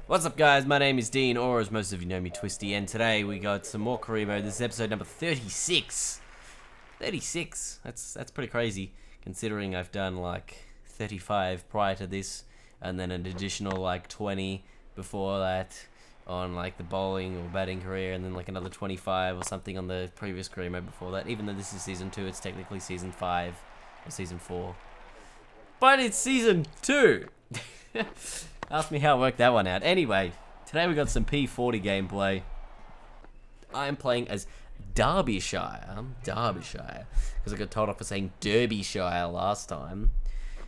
What's up, guys? My name is Dean, or as most of you know me, Twisty, and today we got some more career mode. This is episode number 36. 36. That's pretty crazy, considering I've done like 35 prior to this, and then an additional like 20 before that on like the bowling or batting career, and then like another 25 or something on the previous career mode before that. Even though this is season 2, it's technically season 5 or season 4. But it's season 2! Ask me how I worked that one out. Anyway, today we got some P40 gameplay. I'm playing as Derbyshire. Because I got told off for saying Derbyshire last time.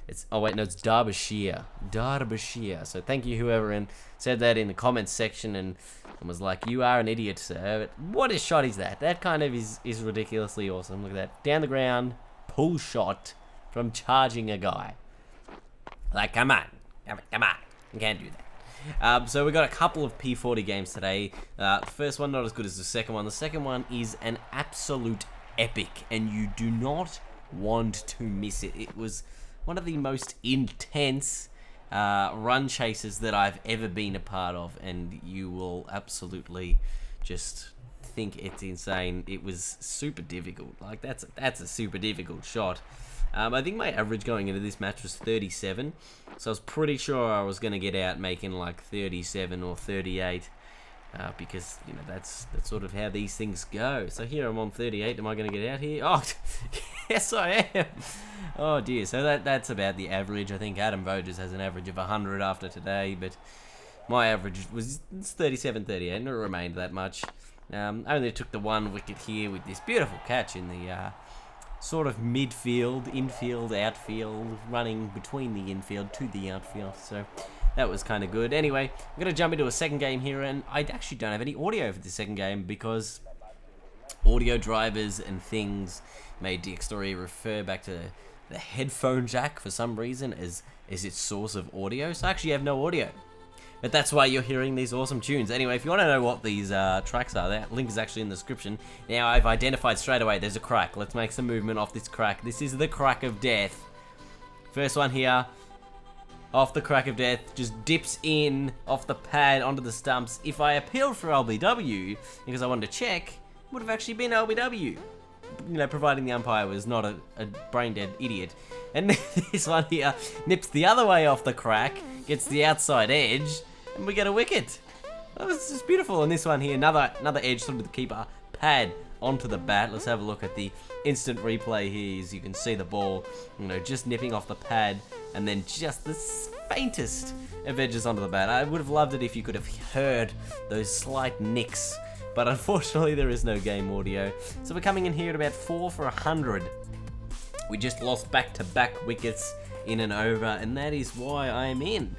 It's it's Derbyshire. Derbyshire. So thank you whoever said that in the comments section and was like, you are an idiot, sir. But what a shot is that? That kind of is ridiculously awesome. Look at that. Down the ground, pull shot from charging a guy. Like, come on. You can't do that. So we got a couple of P40 games today. The first one not as good as the second one. The second one is an absolute epic, and you do not want to miss it. It was one of the most intense run chases that I've ever been a part of, and you will absolutely just think it's insane. It was super difficult. Like, that's a super difficult shot. I think my average going into this match was 37, so I was pretty sure I was going to get out making like 37 or 38, because, you know, that's sort of how these things go. So here I'm on 38, am I going to get out here? Oh, yes I am! Oh dear, so that's about the average. I think Adam Vogers has an average of 100 after today, but my average was 37, 38, and it remained that much. I only took the one wicket here with this beautiful catch in the sort of midfield, infield, outfield, running between the infield to the outfield, so that was kind of good. Anyway, I'm going to jump into a second game here, and I actually don't have any audio for the second game because audio drivers and things made DxStory refer back to the headphone jack for some reason as its source of audio, so I actually have no audio. But that's why you're hearing these awesome tunes. Anyway, if you want to know what these tracks are, that link is actually in the description. Now, I've identified straight away, there's a crack. Let's make some movement off this crack. This is the crack of death. First one here, off the crack of death, just dips in off the pad onto the stumps. If I appealed for LBW, because I wanted to check, it would have actually been LBW. You know, providing the umpire was not a brain-dead idiot. And this one here nips the other way off the crack, gets the outside edge, and we get a wicket. That was just beautiful. And this one here, another edge sort of the keeper pad onto the bat. Let's have a look at the instant replay here. As you can see the ball, you know, just nipping off the pad, and then just the faintest of edges onto the bat. I would have loved it if you could have heard those slight nicks, but unfortunately there is no game audio. So we're coming in here at about 4 for 100. We just lost back-to-back wickets in an over, and that is why I'm in.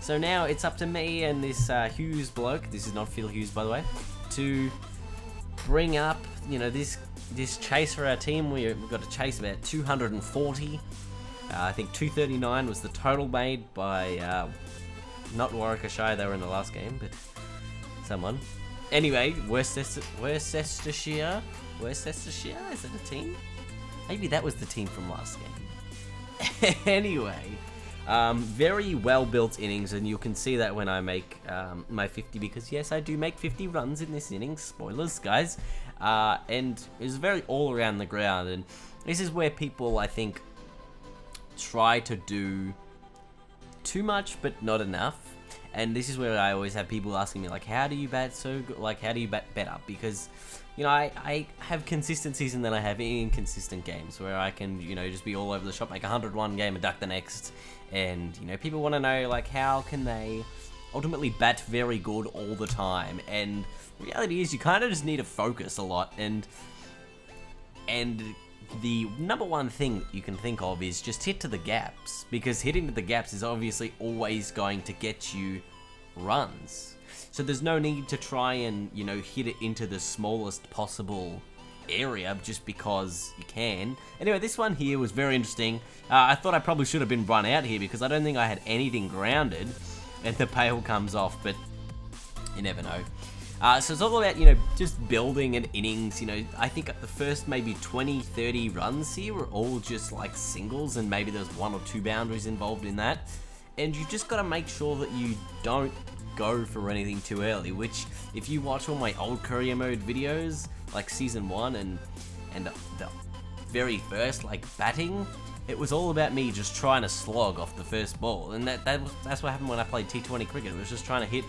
So now it's up to me and this Hughes bloke, this is not Phil Hughes by the way, to bring up, you know, this chase for our team. We've got to chase about 240. I think 239 was the total made by, not Warwickshire, they were in the last game, but someone. Anyway, Worcestershire? Is it a team? Maybe that was the team from last game. Anyway, very well built innings, and you can see that when I make my 50, because yes, I do make 50 runs in this innings. Spoilers, guys. And it was very all around the ground, and this is where people, I think, try to do too much but not enough. And this is where I always have people asking me, like, how do you bat so good? Like, how do you bat better? Because, you know, I have consistencies and then I have inconsistent games where I can, you know, just be all over the shop, make 101 game and duck the next. And, you know, people want to know, like, how can they ultimately bat very good all the time? And the reality is you kind of just need to focus a lot. And the number one thing that you can think of is just hit to the gaps, because hitting to the gaps is obviously always going to get you runs. So there's no need to try and, you know, hit it into the smallest possible area just because you can. Anyway, this one here was very interesting. I thought I probably should have been run out here because I don't think I had anything grounded, and the bail comes off, but you never know. So it's all about, you know, just building an innings. You know, I think the first maybe 20, 30 runs here were all just like singles, and maybe there's 1 or 2 boundaries involved in that. And you just got to make sure that you don't go for anything too early, which if you watch all my old career mode videos, like season 1 and the very first, like batting, it was all about me just trying to slog off the first ball, and that's what happened when I played T20 cricket. It was just trying to hit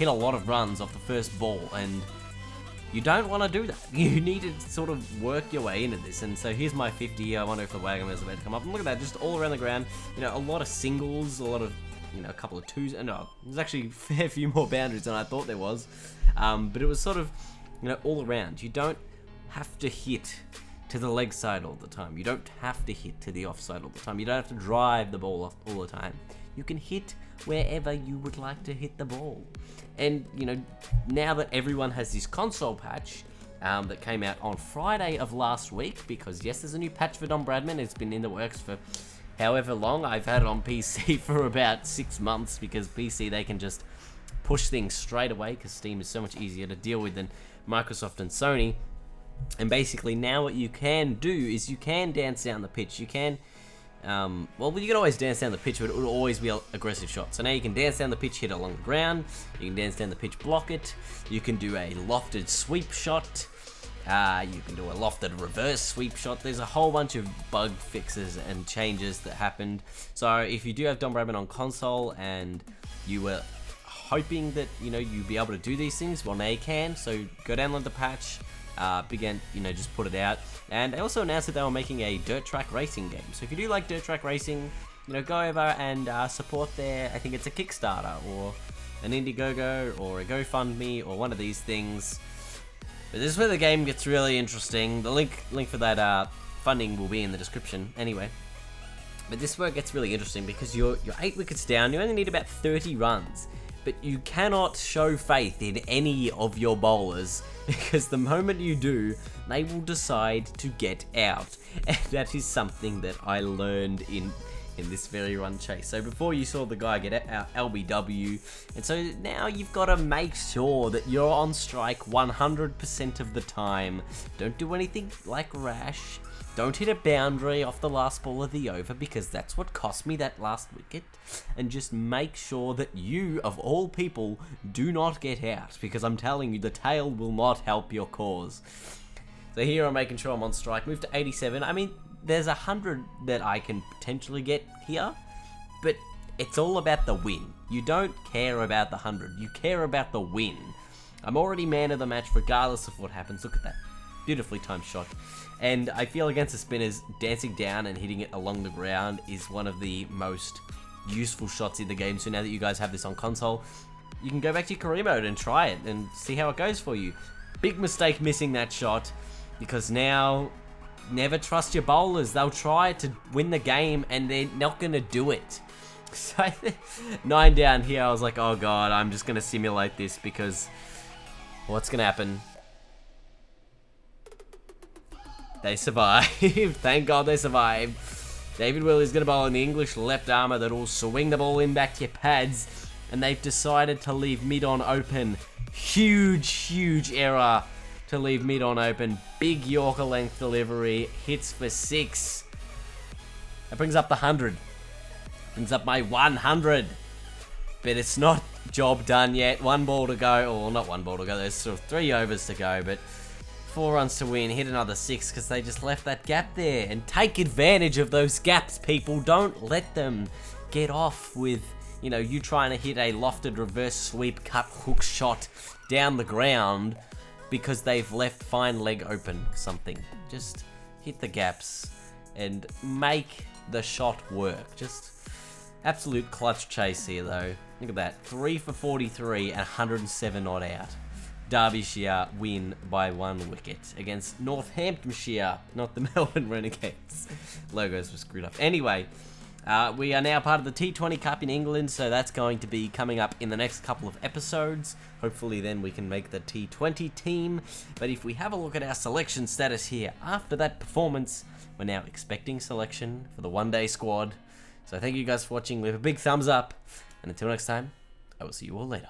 a lot of runs off the first ball, and you don't want to do that. You need to sort of work your way into this. And so here's my 50. I wonder if the wagon is about to come up. And look at that, just all around the ground. You know, a lot of singles, a lot of, you know, a couple of twos. And there's actually a fair few more boundaries than I thought there was. But it was sort of, you know, all around. You don't have to hit to the leg side all the time. You don't have to hit to the offside all the time. You don't have to drive the ball off all the time. You can hit wherever you would like to hit the ball. And, you know, now that everyone has this console patch that came out on Friday of last week, because yes, there's a new patch for Don Bradman. It's been in the works for however long. I've had it on PC for about 6 months, because PC, they can just push things straight away, because Steam is so much easier to deal with than Microsoft and Sony. And basically now what you can do is you can dance down the pitch. You can well, you can always dance down the pitch, but it will always be an aggressive shot. So now you can dance down the pitch, hit it along the ground. You can dance down the pitch, block it. You can do a lofted sweep shot. You can do a lofted reverse sweep shot. There's a whole bunch of bug fixes and changes that happened. So if you do have Don Bradman on console and you were hoping that, you know, you'd be able to do these things, well, now you can. So go download the patch. Begin, you know, just put it out. And they also announced that they were making a dirt track racing game. So if you do like dirt track racing, you know, go over and support their, I think it's a Kickstarter or an Indiegogo or a GoFundMe or one of these things. But this is where the game gets really interesting. The link for that funding will be in the description anyway. But this is where it gets really interesting, because you're 8 wickets down. You only need about 30 runs. But you cannot show faith in any of your bowlers, because the moment you do, they will decide to get out. And that is something that I learned in this very run chase. So before, you saw the guy get out LBW, and so now you've got to make sure that you're on strike 100% of the time. Don't do anything like rash. Don't hit a boundary off the last ball of the over, because that's what cost me that last wicket. And just make sure that you, of all people, do not get out, because I'm telling you, the tail will not help your cause. So here I'm making sure I'm on strike. Move to 87. I mean, there's 100 that I can potentially get here, but it's all about the win. You don't care about the 100. You care about the win. I'm already man of the match regardless of what happens. Look at that. Beautifully timed shot. And I feel against the spinners, dancing down and hitting it along the ground is one of the most useful shots in the game. So now that you guys have this on console, you can go back to your career mode and try it and see how it goes for you. Big mistake missing that shot, because now never trust your bowlers. They'll try to win the game and they're not going to do it. So 9 down here, I was like, oh god, I'm just going to simulate this, because what's going to happen? They survived. Thank God they survived. David Willey's going to bowl in the English left armour that will swing the ball in back to your pads. And they've decided to leave mid-on open. Huge error to leave mid-on open. Big Yorker length delivery. Hits for 6. That brings up the 100. Brings up my 100. But it's not job done yet. 1 ball to go. Or not 1 ball to go. There's sort of 3 overs to go. But 4 runs to win, hit another 6, because they just left that gap there. And take advantage of those gaps, people. Don't let them get off with, you know, you trying to hit a lofted reverse sweep cut hook shot down the ground because they've left fine leg open or something. Just hit the gaps and make the shot work. Just absolute clutch chase here, though. Look at that. 3 for 43 and 107 not out. Derbyshire win by 1 wicket against Northamptonshire, not the Melbourne Renegades. Logos were screwed up. Anyway, we are now part of the T20 Cup in England, so that's going to be coming up in the next couple of episodes. Hopefully then we can make the T20 team. But if we have a look at our selection status here, after that performance, we're now expecting selection for the one-day squad. So thank you guys for watching. Leave a big thumbs up, and until next time, I will see you all later.